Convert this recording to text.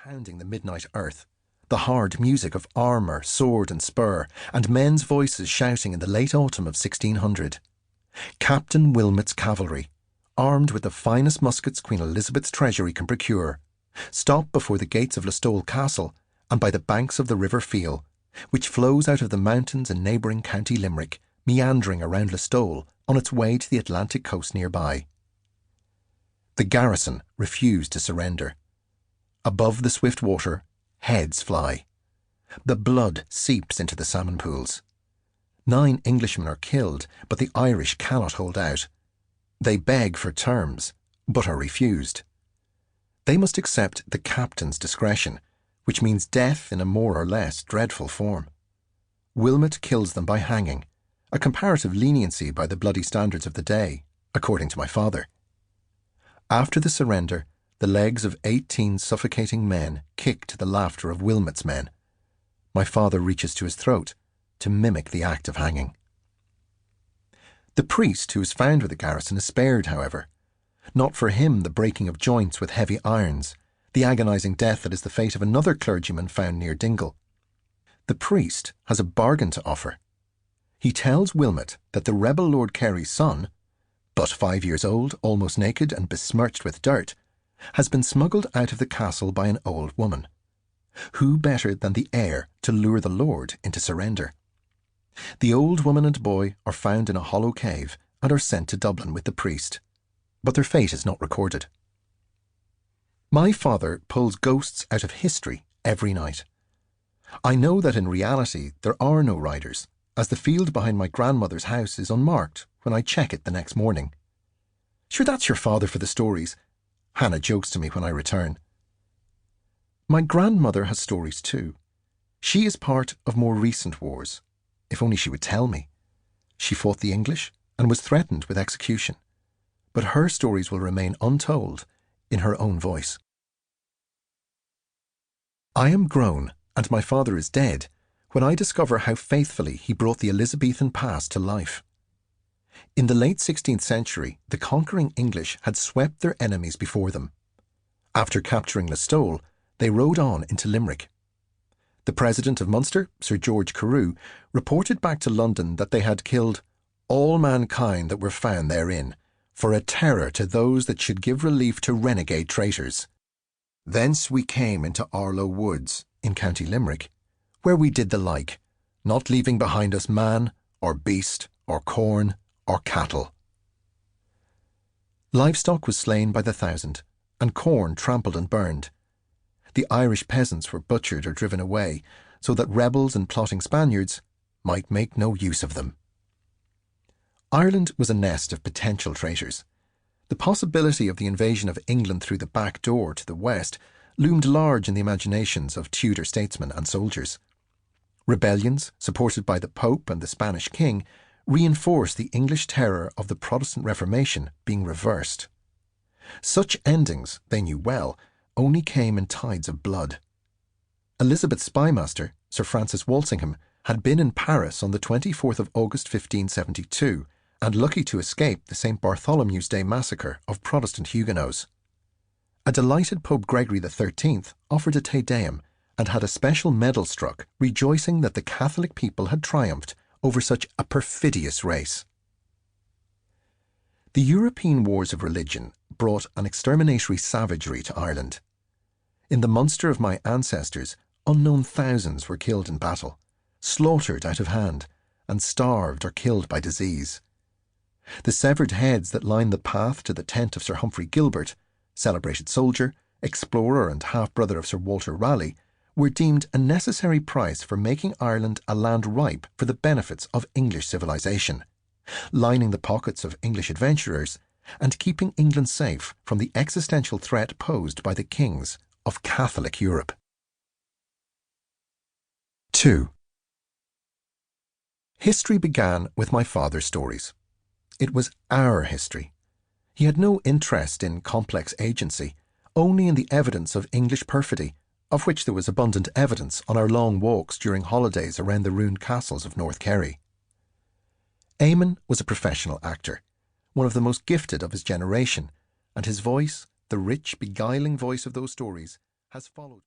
pounding the midnight earth, the hard music of armour, sword and spur, and men's voices shouting in the late autumn of 1600. Captain Wilmot's cavalry, armed with the finest muskets Queen Elizabeth's treasury can procure, stop before the gates of Listowel Castle and by the banks of the River Feel, which flows out of the mountains in neighbouring County Limerick, meandering around Listowel on its way to the Atlantic coast nearby. The garrison refused to surrender. Above the swift water, heads fly. The blood seeps into the salmon pools. 9 Englishmen are killed, but the Irish cannot hold out. They beg for terms, but are refused. They must accept the captain's discretion, which means death in a more or less dreadful form. Wilmot kills them by hanging, a comparative leniency by the bloody standards of the day, according to my father. After the surrender, the legs of 18 suffocating men kick to the laughter of Wilmot's men. My father reaches to his throat to mimic the act of hanging. The priest who is found with the garrison is spared, however. Not for him the breaking of joints with heavy irons, the agonizing death that is the fate of another clergyman found near Dingle. The priest has a bargain to offer. He tells Wilmot that the rebel Lord Kerry's son, but 5 years old, almost naked and besmirched with dirt, has been smuggled out of the castle by an old woman. Who better than the heir to lure the lord into surrender? The old woman and boy are found in a hollow cave and are sent to Dublin with the priest, but their fate is not recorded. My father pulls ghosts out of history every night. I know that in reality there are no riders, as the field behind my grandmother's house is unmarked when I check it the next morning. "Sure, that's your father for the stories," Hannah jokes to me when I return. My grandmother has stories too. She is part of more recent wars. If only she would tell me. She fought the English and was threatened with execution. But her stories will remain untold in her own voice. I am grown, and my father is dead, when I discover how faithfully he brought the Elizabethan past to life. In the late 16th century, the conquering English had swept their enemies before them. After capturing Listowel, they rode on into Limerick. The President of Munster, Sir George Carew, reported back to London that they had killed all mankind that were found therein, for a terror to those that should give relief to renegade traitors. Thence we came into Arlo Woods, in County Limerick, where we did the like, not leaving behind us man, or beast, or corn, or cattle. Livestock was slain by the thousand, and corn trampled and burned. The Irish peasants were butchered or driven away, so that rebels and plotting Spaniards might make no use of them. Ireland was a nest of potential traitors. The possibility of the invasion of England through the back door to the west loomed large in the imaginations of Tudor statesmen and soldiers. Rebellions, supported by the Pope and the Spanish King, reinforced the English terror of the Protestant Reformation being reversed. Such endings, they knew well, only came in tides of blood. Elizabeth's spymaster, Sir Francis Walsingham, had been in Paris on the 24th of August 1572, and lucky to escape the St. Bartholomew's Day massacre of Protestant Huguenots. A delighted Pope Gregory XIII offered a Te Deum and had a special medal struck, rejoicing that the Catholic people had triumphed over such a perfidious race. The European wars of religion brought an exterminatory savagery to Ireland. In the Munster of my ancestors, unknown thousands were killed in battle, slaughtered out of hand, and starved or killed by disease. The severed heads that lined the path to the tent of Sir Humphrey Gilbert, celebrated soldier, explorer and half-brother of Sir Walter Raleigh, were deemed a necessary price for making Ireland a land ripe for the benefits of English civilization, lining the pockets of English adventurers, and keeping England safe from the existential threat posed by the kings of Catholic Europe. 2. History began with my father's stories. It was our history. He had no interest in complex agency, only in the evidence of English perfidy, of which there was abundant evidence on our long walks during holidays around the ruined castles of North Kerry. Eamon was a professional actor, one of the most gifted of his generation, and his voice, the rich, beguiling voice of those stories, has followed.